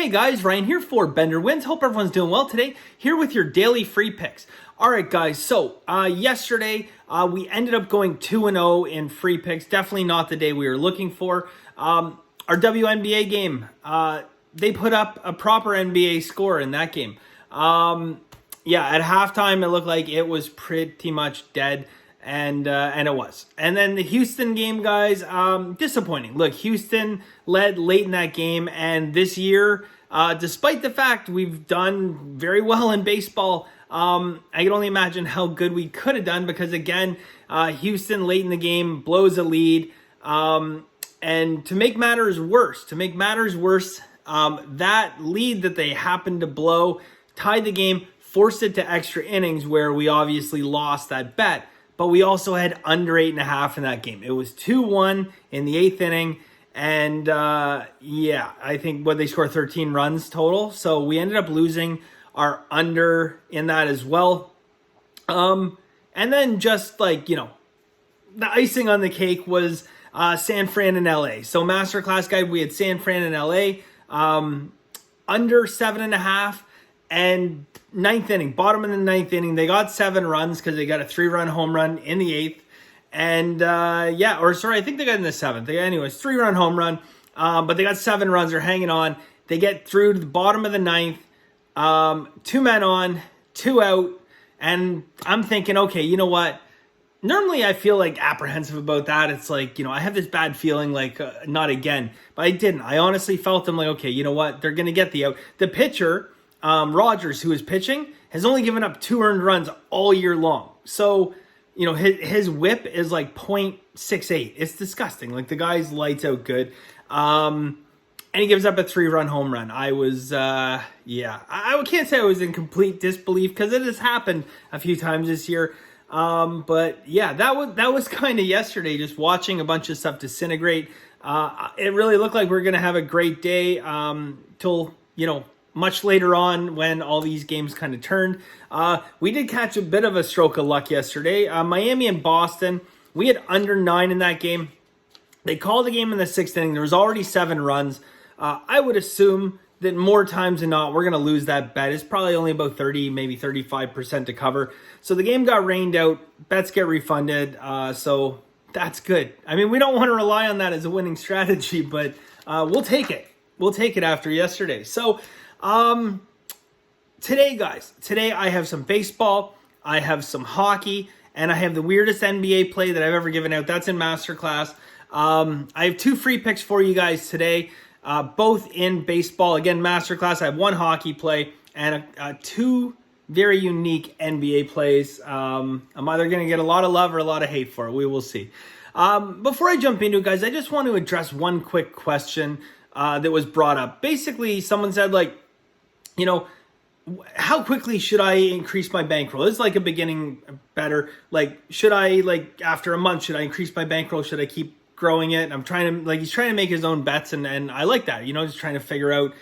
Hey guys, Ryan here for Bender Wins. Hope everyone's doing well today. Here with your daily free picks. All right, guys. So yesterday we ended up going 2-0 in free picks. Definitely not the day we were looking for. Our WNBA game, they put up a proper NBA score in that game. Yeah, at halftime it looked like it was pretty much dead. And it was. And then the Houston game, guys, disappointing. Look, Houston led late in that game, and this year, despite the fact we've done very well in baseball, I can only imagine how good we could have done because, again, Houston late in the game blows a lead. And to make matters worse, that lead that they happened to blow tied the game, forced it to extra innings where we obviously lost that bet. But we also had under 8.5 in that game. It was 2-1 in the 8th inning. And yeah, I think they scored 13 runs total. So we ended up losing our under in that as well. And then just the icing on the cake was San Fran and LA. So Masterclass guide, we had San Fran and LA under 7.5. And ninth inning, bottom of the ninth inning, they got 7 runs because they got a 3-run home run in the 8th. And I think they got in the 7th. Anyways, 3-run home run, but they got 7 runs. They're hanging on. They get through to the bottom of the 9th, 2 men on, 2 out. And I'm thinking, okay, you know what? Normally I feel apprehensive about that. It's I have this bad feeling not again. But I didn't. I honestly felt them okay, you know what? They're going to get the out. The pitcher, Rogers, who is pitching, has only given up 2 earned runs all year long. So, his whip is .68. It's disgusting. The guy's lights out good. And he gives up a 3-run home run. I was, I can't say I was in complete disbelief because it has happened a few times this year. But yeah, that was kind of yesterday, just watching a bunch of stuff disintegrate. It really looked like we were going to have a great day, till, much later on when all these games kind of turned. We did catch a bit of a stroke of luck yesterday. Miami and Boston, we had under 9 in that game. They called the game in the 6th inning. There was already 7 runs. I would assume that more times than not, we're going to lose that bet. It's probably only about 30, maybe 35% to cover. So the game got rained out. Bets get refunded. So that's good. I mean, we don't want to rely on that as a winning strategy, but we'll take it. We'll take it after yesterday. So today, guys, I have some baseball, I have some hockey, and I have the weirdest NBA play that I've ever given out. That's in Masterclass. I have 2 free picks for you guys today, both in baseball. Again, Masterclass, I have 1 hockey play and 2 very unique NBA plays. I'm either going to get a lot of love or a lot of hate for it. We will see. Before I jump into it, guys, I just want to address one quick question that was brought up. Basically, someone said, how quickly should I increase my bankroll? It's a beginning better. Should I, after a month, should I increase my bankroll? Should I keep growing it? I'm trying to, he's trying to make his own bets, and I like that, just trying to figure out,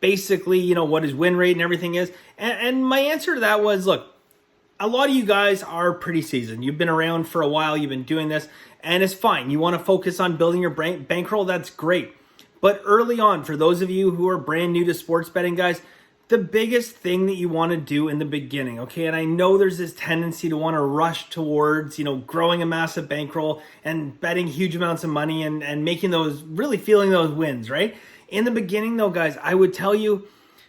basically, what his win rate and everything is. And my answer to that was, look, a lot of you guys are pretty seasoned. You've been around for a while. You've been doing this, and it's fine. You want to focus on building your bankroll. That's great. But early on, for those of you who are brand new to sports betting, guys, the biggest thing that you want to do in the beginning, okay? And I know there's this tendency to want to rush towards, growing a massive bankroll and betting huge amounts of money and making those, really feeling those wins, right? In the beginning, though, guys, I would tell you,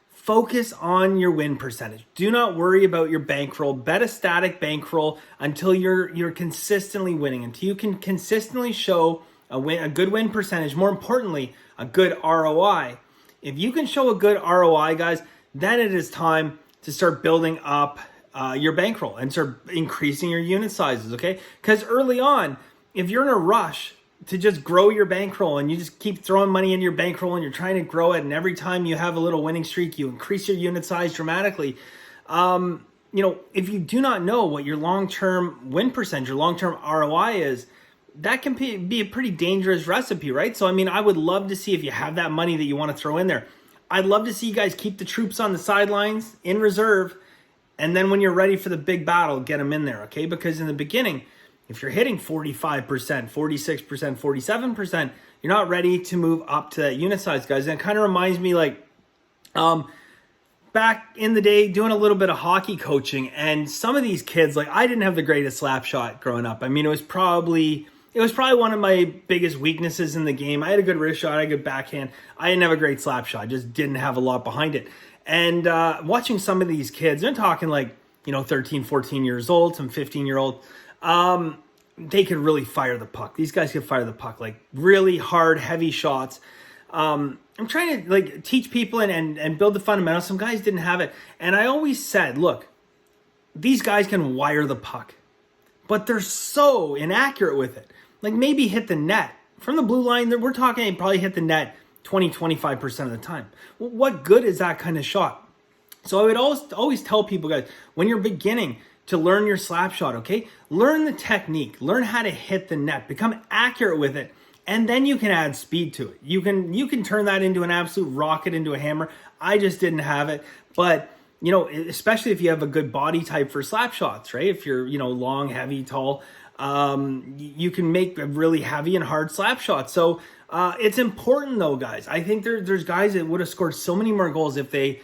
focus on your win percentage. Do not worry about your bankroll. Bet a static bankroll until you're consistently winning, until you can consistently show a good win percentage. More importantly, a good ROI. If you can show a good ROI, guys, then it is time to start building up your bankroll and start increasing your unit sizes, okay? Because early on, if you're in a rush to just grow your bankroll and you just keep throwing money into your bankroll and you're trying to grow it, and every time you have a little winning streak, you increase your unit size dramatically, if you do not know what your long-term win percentage, your long-term ROI is, that can be a pretty dangerous recipe, right? So, I would love to see if you have that money that you want to throw in there. I'd love to see you guys keep the troops on the sidelines in reserve, and then when you're ready for the big battle, get them in there, okay? Because in the beginning, if you're hitting 45%, 46%, 47%, You're not ready to move up to that unit size, guys. And it kind of reminds me like back in the day doing a little bit of hockey coaching, and some of these kids, like I didn't have the greatest slap shot growing up. I mean, it was probably one of my biggest weaknesses in the game. I had a good wrist shot, I had a good backhand. I didn't have a great slap shot. I just didn't have a lot behind it. And watching some of these kids, they're talking like, 13, 14 years old, some 15-year-old, they could really fire the puck. These guys could fire the puck, like really hard, heavy shots. I'm trying to like teach people and build the fundamentals. Some guys didn't have it. And I always said, look, these guys can wire the puck, but they're so inaccurate with it. Like maybe hit the net. From the blue line, we're talking probably hit the net 20, 25% of the time. Well, what good is that kind of shot? So I would always tell people, guys, when you're beginning to learn your slap shot, okay? Learn the technique. Learn how to hit the net. Become accurate with it. And then you can add speed to it. You can turn that into an absolute rocket, into a hammer. I just didn't have it. But, especially if you have a good body type for slap shots, right? If you're, long, heavy, tall, you can make a really heavy and hard slap shot. So it's important though, guys. I think there's guys that would have scored so many more goals if they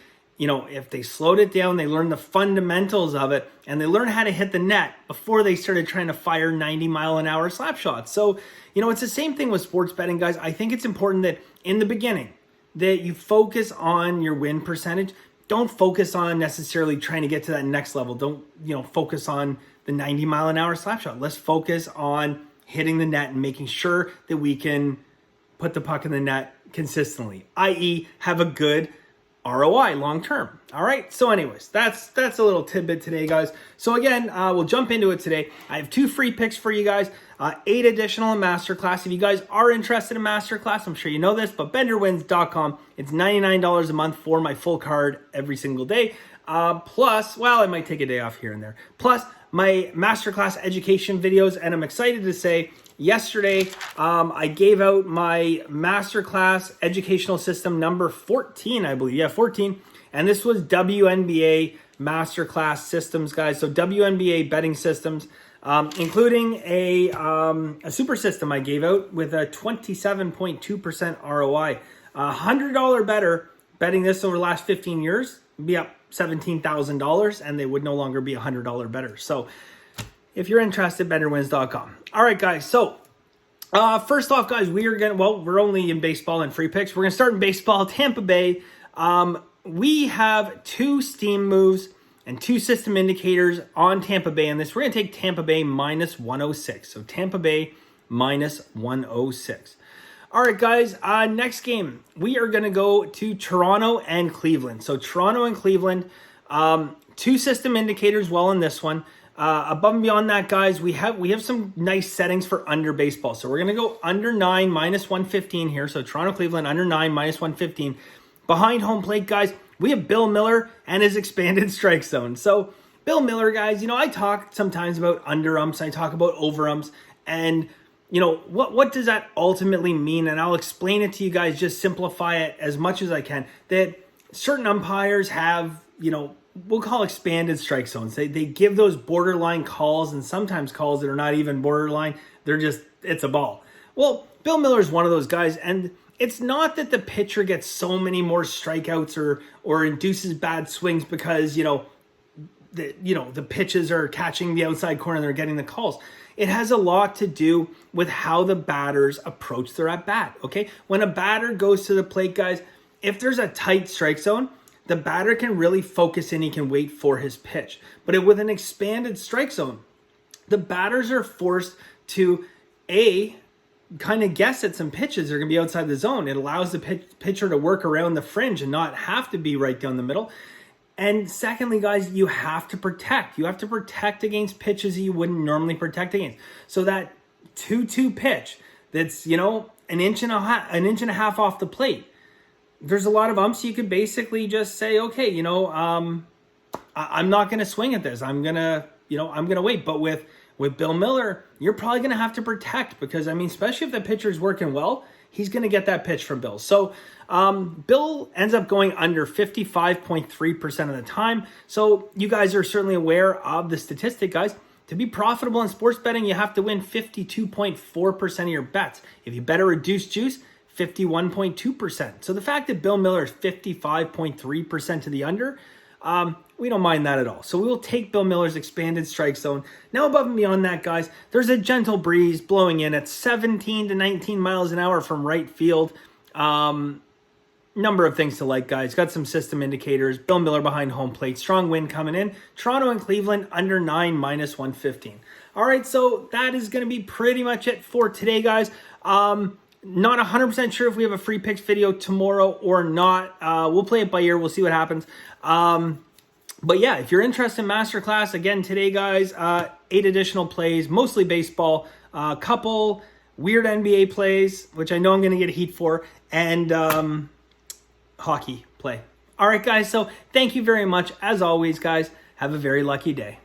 slowed it down, they learned the fundamentals of it, and they learned how to hit the net before they started trying to fire 90-mile-an-hour slap shots. So, it's the same thing with sports betting, guys. I think it's important that in the beginning that you focus on your win percentage. Don't focus on necessarily trying to get to that next level. Don't, focus on the 90-mile-an-hour slap shot. Let's focus on hitting the net and making sure that we can put the puck in the net consistently, i.e. have a good ROI long term. All right. So anyways, that's a little tidbit today, guys. So again, we'll jump into it today. I have 2 free picks for you guys, 8 additional in Masterclass. If you guys are interested in Masterclass, I'm sure you know this, but bettorwins.com. It's $99 a month for my full card every single day. Plus, I might take a day off here and there. Plus my Masterclass education videos, and I'm excited to say yesterday, I gave out my Masterclass educational system number 14, I believe. Yeah, 14. And this was WNBA Masterclass systems, guys. So WNBA betting systems, including a super system I gave out with a 27.2% ROI. $100 better betting this over the last 15 years would be up $17,000, and they would no longer be $100 better. So if you're interested, bettorwins.com. All right, guys. So first off, guys, we're only in baseball and free picks. We're going to start in baseball. Tampa Bay. We have 2 steam moves and 2 system indicators on Tampa Bay in this. We're going to take Tampa Bay minus 106. So Tampa Bay minus 106. All right, guys, next game, we are going to go to Toronto and Cleveland. So Toronto and Cleveland, 2 system indicators well in this one. Above and beyond that, guys, we have some nice settings for under baseball. So we're going to go under 9 minus 115 here. So Toronto, Cleveland, under 9 minus 115. Behind home plate, guys, we have Bill Miller and his expanded strike zone. So Bill Miller, guys, I talk sometimes about under umps. I talk about over umps. And what does that ultimately mean? And I'll explain it to you guys, just simplify it as much as I can. That certain umpires have, we'll call expanded strike zones. They give those borderline calls, and sometimes calls that are not even borderline. It's a ball. Well, Bill Miller is one of those guys, and it's not that the pitcher gets so many more strikeouts or induces bad swings because, the pitches are catching the outside corner and they're getting the calls. It has a lot to do with how the batters approach their at-bat, okay? When a batter goes to the plate, guys, if there's a tight strike zone, the batter can really focus in. He can wait for his pitch. But with an expanded strike zone, the batters are forced to, kind of guess at some pitches that are going to be outside the zone. It allows the pitcher to work around the fringe and not have to be right down the middle. And secondly, guys, you have to protect. You have to protect against pitches that you wouldn't normally protect against. So that 2-2 pitch that's, an inch and a half off the plate, there's a lot of umps you could basically just say, okay, I'm not going to swing at this. I'm going to wait. But with Bill Miller, you're probably going to have to protect because, especially if the pitcher's working well, he's going to get that pitch from Bill. So Bill ends up going under 55.3% of the time. So you guys are certainly aware of the statistic, guys. To be profitable in sports betting, you have to win 52.4% of your bets. If you bet a reduced juice, 51.2%. So the fact that Bill Miller is 55.3% to the under, we don't mind that at all. So we will take Bill Miller's expanded strike zone. Now above and beyond that, guys, there's a gentle breeze blowing in at 17 to 19 miles an hour from right field. Number of things to like, guys. Got some system indicators. Bill Miller behind home plate. Strong wind coming in. Toronto and Cleveland under 9 minus 115. All right, so that is going to be pretty much it for today, guys. Not 100% sure if we have a free picks video tomorrow or not. We'll play it by ear. We'll see what happens. But yeah, if you're interested in Masterclass, again, today, guys, 8 additional plays, mostly baseball, a couple weird NBA plays, which I know I'm going to get heat for, and hockey play. All right, guys, so thank you very much. As always, guys, have a very lucky day.